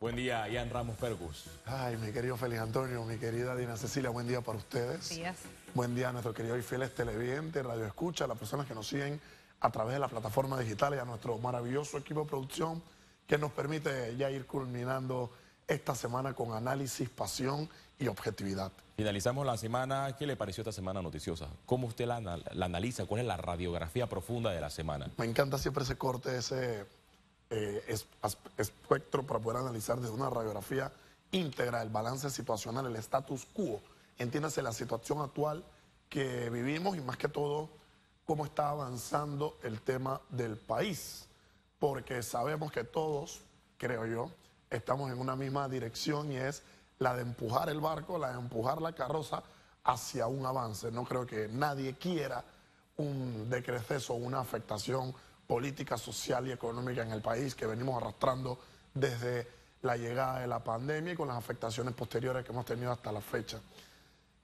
Buen día, Ian Ramos Pergus. Ay, mi querido Félix Antonio, mi querida Dina Cecilia, buen día para ustedes. Días. Buen día a nuestros queridos y fieles televidentes, radio escucha, a las personas que nos siguen a través de la plataforma digital y a nuestro maravilloso equipo de producción que nos permite ya ir culminando esta semana con análisis, pasión y objetividad. Finalizamos la semana. ¿Qué le pareció esta semana noticiosa? ¿Cómo usted la analiza? ¿Cuál es la radiografía profunda de la semana? Me encanta siempre ese corte, ese espectro para poder analizar desde una radiografía íntegra el balance situacional, el status quo. Entiéndase la situación actual que vivimos y más que todo cómo está avanzando el tema del país. Porque sabemos que todos, creo yo, estamos en una misma dirección y es la de empujar el barco, la de empujar la carroza hacia un avance. No creo que nadie quiera un decreceso, una afectación política, social y económica en el país que venimos arrastrando desde la llegada de la pandemia y con las afectaciones posteriores que hemos tenido hasta la fecha.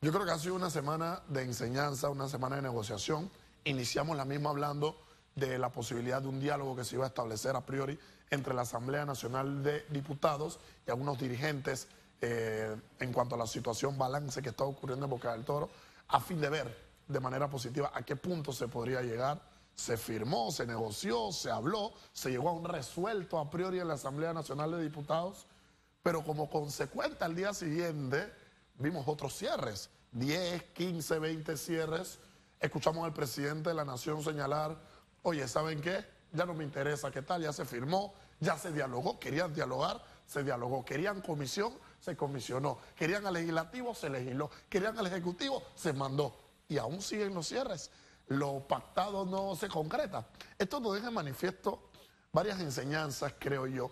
Yo creo que ha sido una semana de enseñanza, una semana de negociación. Iniciamos la misma hablando de la posibilidad de un diálogo que se iba a establecer a priori entre la Asamblea Nacional de Diputados y algunos dirigentes en cuanto a la situación balance que está ocurriendo en Boca del Toro, a fin de ver de manera positiva a qué punto se podría llegar. Se firmó, se negoció, se habló, se llegó a un resuelto a priori en la Asamblea Nacional de Diputados, pero como consecuencia al día siguiente vimos otros cierres, 10, 15, 20 cierres. Escuchamos al presidente de la Nación señalar, oye, ¿saben qué? Ya no me interesa qué tal, ya se firmó, ya se dialogó, querían dialogar, se dialogó, querían comisión, se comisionó, querían al legislativo, se legisló, querían al ejecutivo, se mandó, y aún siguen los cierres. Lo pactado no se concreta. Esto nos deja en manifiesto varias enseñanzas, creo yo,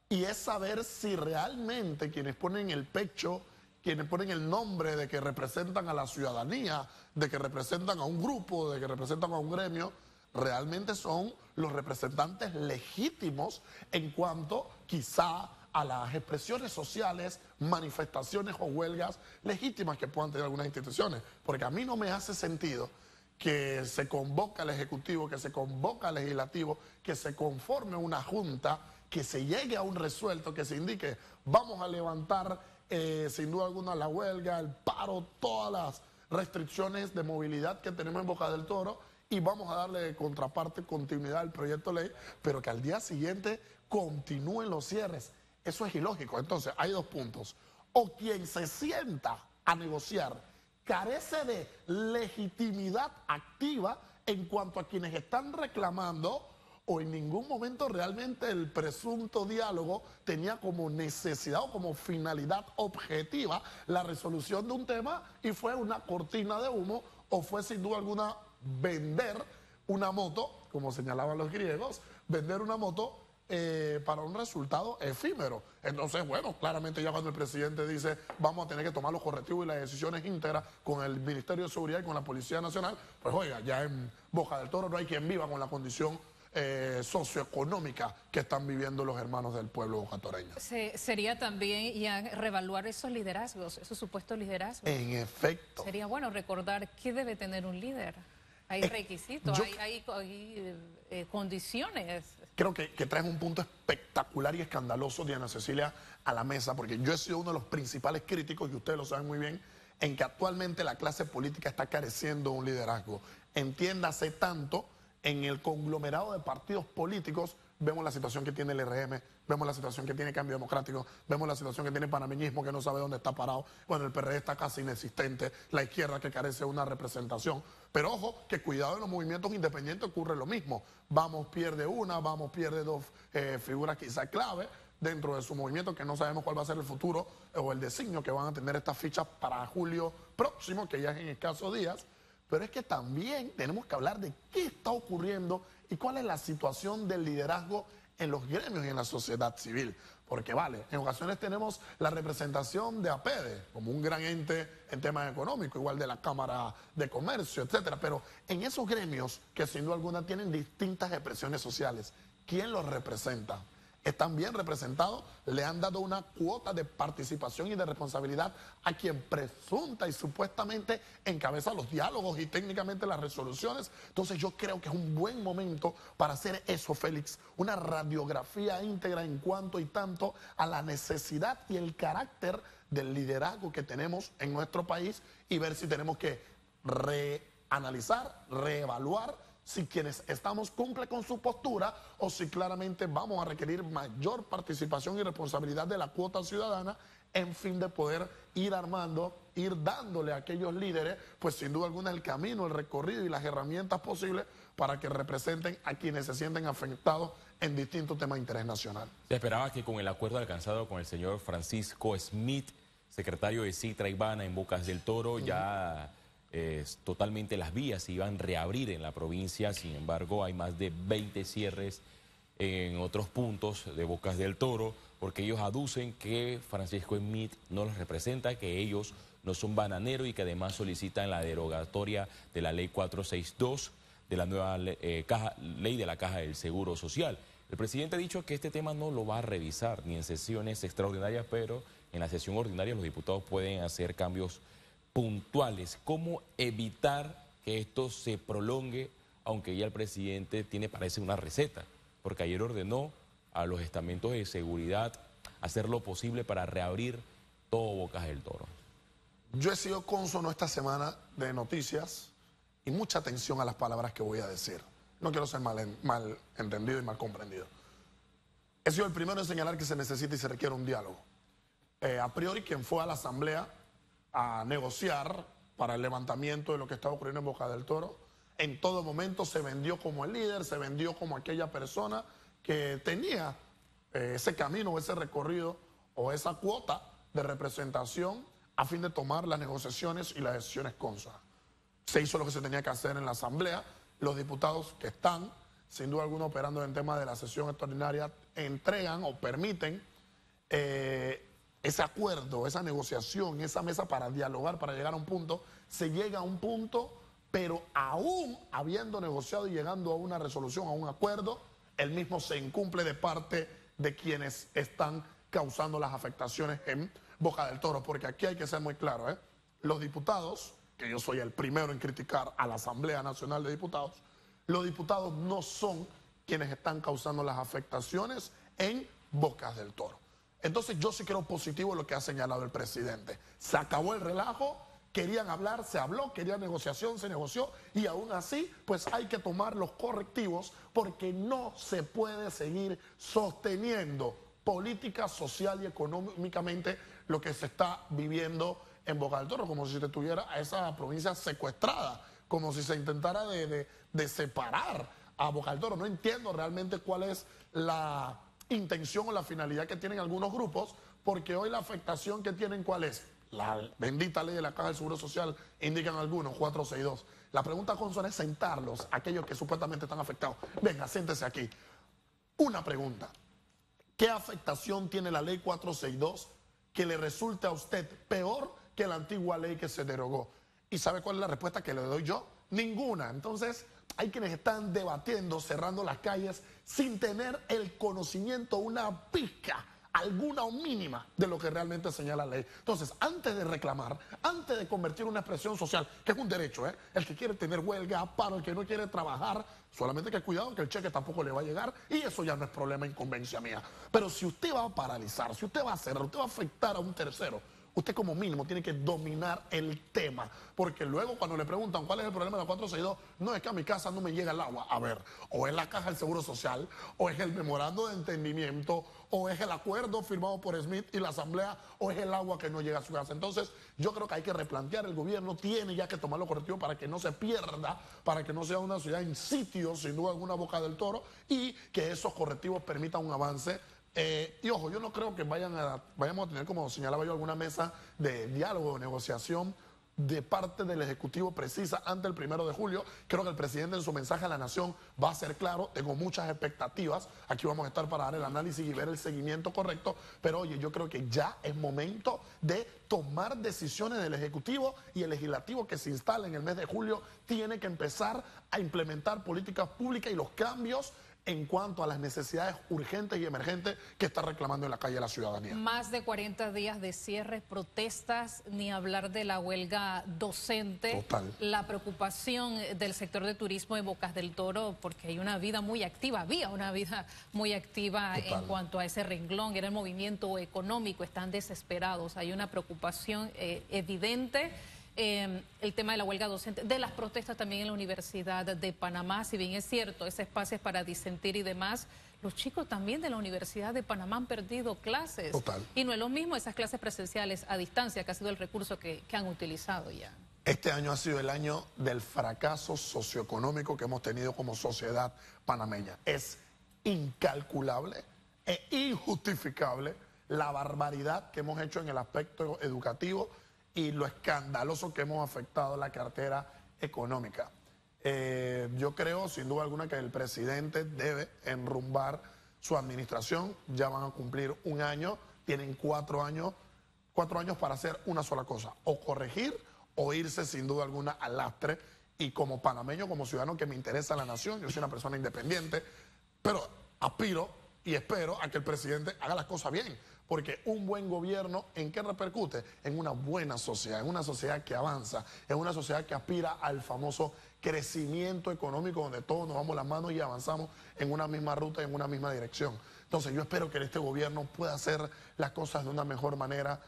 y es saber si realmente quienes ponen el pecho, quienes ponen el nombre de que representan a la ciudadanía, de que representan a un grupo, de que representan a un gremio, realmente son los representantes legítimos en cuanto quizá a las expresiones sociales, manifestaciones o huelgas legítimas que puedan tener algunas instituciones. Porque a mí no me hace sentido que se convoque al Ejecutivo, que se convoque al Legislativo, que se conforme una junta, que se llegue a un resuelto, que se indique, vamos a levantar sin duda alguna la huelga, el paro, todas las restricciones de movilidad que tenemos en Boca del Toro y vamos a darle contraparte, continuidad al proyecto de ley, pero que al día siguiente continúen los cierres. Eso es ilógico. Entonces, hay dos puntos. O quien se sienta a negociar carece de legitimidad activa en cuanto a quienes están reclamando, o en ningún momento realmente el presunto diálogo tenía como necesidad o como finalidad objetiva la resolución de un tema y fue una cortina de humo o fue sin duda alguna vender una moto, como señalaban los griegos, vender una moto para un resultado efímero. Entonces, bueno, claramente ya cuando el presidente dice vamos a tener que tomar los correctivos y las decisiones íntegras con el Ministerio de Seguridad y con la Policía Nacional, pues oiga, ya en Boca del Toro no hay quien viva con la condición socioeconómica que están viviendo los hermanos del pueblo bocatoreño. Sería también ya reevaluar esos liderazgos, esos supuestos liderazgos. En efecto. Sería bueno recordar qué debe tener un líder. Hay requisitos, hay condiciones. Creo que traes un punto espectacular y escandaloso, Diana Cecilia, a la mesa, porque yo he sido uno de los principales críticos, y ustedes lo saben muy bien, en que actualmente la clase política está careciendo de un liderazgo. Entiéndase tanto en el conglomerado de partidos políticos. Vemos la situación que tiene el RM, vemos la situación que tiene Cambio Democrático, vemos la situación que tiene Panameñismo, que no sabe dónde está parado. Bueno, el PRD está casi inexistente, la izquierda que carece de una representación. Pero ojo, que cuidado, en los movimientos independientes ocurre lo mismo. Vamos pierde una, Vamos pierde dos figuras quizá clave dentro de su movimiento, que no sabemos cuál va a ser el futuro o el designio que van a tener estas fichas para julio próximo, que ya es en escasos días. Pero es que también tenemos que hablar de qué está ocurriendo y cuál es la situación del liderazgo en los gremios y en la sociedad civil. Porque vale, en ocasiones tenemos la representación de APEDE como un gran ente en temas económicos, igual de la Cámara de Comercio, etcétera. Pero en esos gremios que sin duda alguna tienen distintas expresiones sociales, ¿quién los representa? están bien representados, le han dado una cuota de participación y de responsabilidad a quien presunta y supuestamente encabeza los diálogos y técnicamente las resoluciones. Entonces yo creo que es un buen momento para hacer eso, Félix, una radiografía íntegra en cuanto y tanto a la necesidad y el carácter del liderazgo que tenemos en nuestro país y ver si tenemos que reanalizar, reevaluar si quienes estamos cumple con su postura o si claramente vamos a requerir mayor participación y responsabilidad de la cuota ciudadana en fin de poder ir armando, ir dándole a aquellos líderes, pues sin duda alguna el camino, el recorrido y las herramientas posibles para que representen a quienes se sienten afectados en distintos temas de interés nacional. Se esperaba que con el acuerdo alcanzado con el señor Francisco Smith, secretario de Citra Ivana en Bocas del Toro, ya totalmente las vías se iban a reabrir en la provincia. Sin embargo, hay más de 20 cierres en otros puntos de Bocas del Toro, porque ellos aducen que Francisco Smith no los representa, que ellos no son bananeros y que además solicitan la derogatoria de la ley 462 de la nueva ley de la Caja del Seguro Social. El presidente ha dicho que este tema no lo va a revisar ni en sesiones extraordinarias, pero en la sesión ordinaria los diputados pueden hacer cambios puntuales. ¿Cómo evitar que esto se prolongue, aunque ya el presidente tiene, parece, una receta? Porque ayer ordenó a los estamentos de seguridad hacer lo posible para reabrir todo Bocas del Toro. Yo he sido cónsono esta semana de noticias y mucha atención a las palabras que voy a decir. No quiero ser mal entendido y mal comprendido. He sido el primero en señalar que se necesita y se requiere un diálogo. A priori, quien fue a la asamblea a negociar para el levantamiento de lo que estaba ocurriendo en Bocas del Toro, en todo momento se vendió como el líder, se vendió como aquella persona que tenía ese camino, ese recorrido o esa cuota de representación a fin de tomar las negociaciones y las decisiones cónsonas. Se hizo lo que se tenía que hacer en la asamblea. Los diputados que están, sin duda alguna, operando en tema de la sesión extraordinaria, entregan o permiten ese acuerdo, esa negociación, esa mesa para dialogar, para llegar a un punto. Se llega a un punto, pero aún habiendo negociado y llegando a una resolución, a un acuerdo, el mismo se incumple de parte de quienes están causando las afectaciones en Bocas del Toro, porque aquí hay que ser muy claro, ¿eh? Los diputados, que yo soy el primero en criticar a la Asamblea Nacional de Diputados, los diputados no son quienes están causando las afectaciones en Bocas del Toro. Entonces yo sí creo positivo lo que ha señalado el presidente. Se acabó el relajo, querían hablar, se habló, querían negociación, se negoció y aún así pues hay que tomar los correctivos porque no se puede seguir sosteniendo política, social y económicamente lo que se está viviendo en Bocas del Toro, como si se tuviera a esa provincia secuestrada, como si se intentara de separar a Bocas del Toro. No entiendo realmente cuál es la intención o la finalidad que tienen algunos grupos, porque hoy la afectación que tienen, ¿cuál es? La bendita ley de la Caja del Seguro Social, indican algunos, 462. La pregunta, consona, es sentarlos, aquellos que supuestamente están afectados. Venga, siéntese aquí. Una pregunta. ¿Qué afectación tiene la ley 462 que le resulte a usted peor que la antigua ley que se derogó? ¿Y sabe cuál es la respuesta que le doy yo? Ninguna. Entonces, hay quienes están debatiendo, cerrando las calles, sin tener el conocimiento, una pizca, alguna o mínima, de lo que realmente señala la ley. Entonces, antes de reclamar, antes de convertir una expresión social, que es un derecho, el que quiere tener huelga, paro, el que no quiere trabajar, solamente que cuidado que el cheque tampoco le va a llegar y eso ya no es problema, incumbencia mía. Pero si usted va a paralizar, si usted va a cerrar, usted va a afectar a un tercero, usted como mínimo tiene que dominar el tema, porque luego cuando le preguntan cuál es el problema de la 462, no es que a mi casa no me llega el agua. A ver, o es la Caja del Seguro Social, o es el memorando de entendimiento, o es el acuerdo firmado por Smith y la Asamblea, o es el agua que no llega a su casa. Entonces, yo creo que hay que replantear, el gobierno tiene ya que tomar los correctivos para que no se pierda, para que no sea una ciudad en sitio, sin duda alguna, Bocas del Toro, y que esos correctivos permitan un avance. Y ojo, yo no creo que vayamos a tener, como señalaba yo, alguna mesa de diálogo o negociación de parte del Ejecutivo precisa antes del 1 de julio. Creo que el presidente en su mensaje a la nación va a ser claro. Tengo muchas expectativas. Aquí vamos a estar para dar el análisis y ver el seguimiento correcto. Pero oye, yo creo que ya es momento de tomar decisiones del Ejecutivo, y el Legislativo que se instala en el mes de julio tiene que empezar a implementar políticas públicas y los cambios en cuanto a las necesidades urgentes y emergentes que está reclamando en la calle la ciudadanía. Más de 40 días de cierre, protestas, ni hablar de la huelga docente. Total. La preocupación del sector de turismo de Bocas del Toro, porque hay una vida muy activa, había una vida muy activa Total. en cuanto a ese renglón, era el movimiento económico, están desesperados, hay una preocupación evidente. El tema de la huelga docente, de las protestas también en la Universidad de Panamá, si bien es cierto, ese espacio es para disentir y demás, los chicos también de la Universidad de Panamá han perdido clases. Total. Y no es lo mismo esas clases presenciales a distancia, que ha sido el recurso que han utilizado ya. Este año ha sido el año del fracaso socioeconómico que hemos tenido como sociedad panameña. Es incalculable e injustificable la barbaridad que hemos hecho en el aspecto educativo y lo escandaloso que hemos afectado la cartera económica. Yo creo, sin duda alguna, que el presidente debe enrumbar su administración. Ya van a cumplir un año, tienen 4 años para hacer una sola cosa, o corregir o irse sin duda alguna al lastre. Y como panameño, como ciudadano que me interesa la nación, yo soy una persona independiente, pero aspiro y espero a que el presidente haga las cosas bien. Porque un buen gobierno, ¿en qué repercute? En una buena sociedad, en una sociedad que avanza, en una sociedad que aspira al famoso crecimiento económico, donde todos nos damos las manos y avanzamos en una misma ruta y en una misma dirección. Entonces yo espero que este gobierno pueda hacer las cosas de una mejor manera.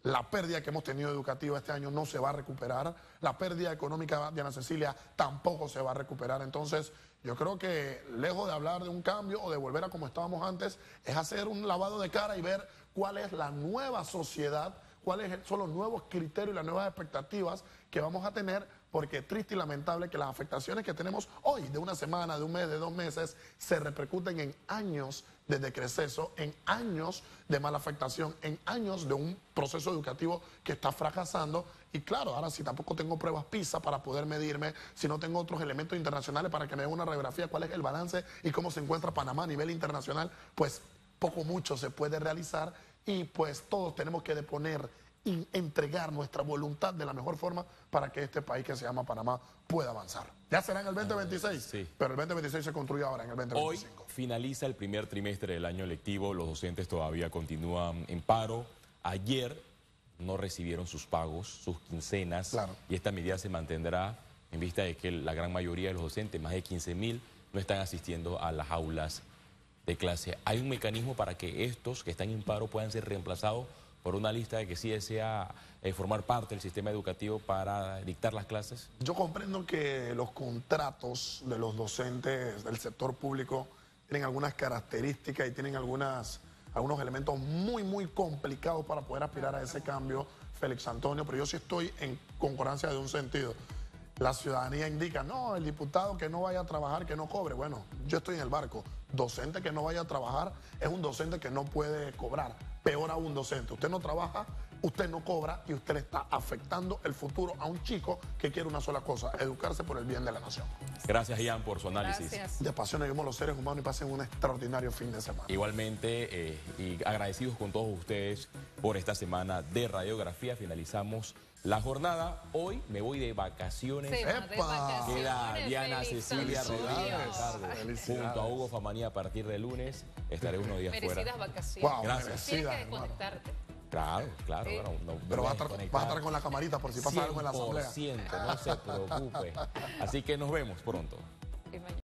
La pérdida que hemos tenido educativa este año no se va a recuperar. La pérdida económica de Ana Cecilia tampoco se va a recuperar. Entonces, yo creo que lejos de hablar de un cambio o de volver a como estábamos antes, es hacer un lavado de cara y ver cuál es la nueva sociedad, cuáles son los nuevos criterios y las nuevas expectativas que vamos a tener, porque es triste y lamentable que las afectaciones que tenemos hoy, de una semana, de un mes, de 2 meses, se repercuten en años de decreceso, en años de mala afectación, en años de un proceso educativo que está fracasando. Y claro, ahora si tampoco tengo pruebas PISA para poder medirme, si no tengo otros elementos internacionales para que me den una radiografía, cuál es el balance y cómo se encuentra Panamá a nivel internacional, pues poco mucho se puede realizar y pues todos tenemos que deponer y entregar nuestra voluntad de la mejor forma para que este país que se llama Panamá pueda avanzar. Ya será en el 2026, sí. Pero el 2026 se construye ahora, en el 2025. Hoy finaliza el primer trimestre del año lectivo, los docentes todavía continúan en paro. Ayer no recibieron sus pagos, sus quincenas, Claro. Y esta medida se mantendrá en vista de que la gran mayoría de los docentes, más de 15.000, no están asistiendo a las aulas de clase. ¿Hay un mecanismo para que estos que están en paro puedan ser reemplazados por una lista de que sí desea formar parte del sistema educativo para dictar las clases? Yo comprendo que los contratos de los docentes del sector público tienen algunas características y tienen algunos elementos muy complicados para poder aspirar a ese cambio, Félix Antonio, pero yo sí estoy en concordancia de un sentido. La ciudadanía indica, no, el diputado que no vaya a trabajar, que no cobre. Bueno, yo estoy en el barco. Docente que no vaya a trabajar es un docente que no puede cobrar. Peor aún, docente. Usted no trabaja, usted no cobra y usted le está afectando el futuro a un chico que quiere una sola cosa, educarse por el bien de la nación. Gracias, Ian, por su análisis. Gracias. De pasión vivimos los seres humanos y pasen un extraordinario fin de semana. Igualmente, y agradecidos con todos ustedes por esta semana de radiografía. Finalizamos la jornada. Hoy me voy de vacaciones. Se va de ¡Epa! vacaciones, Queda Diana Félix Cecilia Antonio. Rodríguez a cargo. Felicidades. Junto a Hugo Famanía a partir de lunes. Estaré unos días Merecidas fuera. vacaciones. Wow, Gracias. Tienes merecida, que hermano. desconectarte. Claro, Sí. bueno, no Pero vas a, me voy vas a estar con la camarita por si pasa algo en la asamblea. 100%, no se preocupe. Así que nos vemos pronto. Y mañana.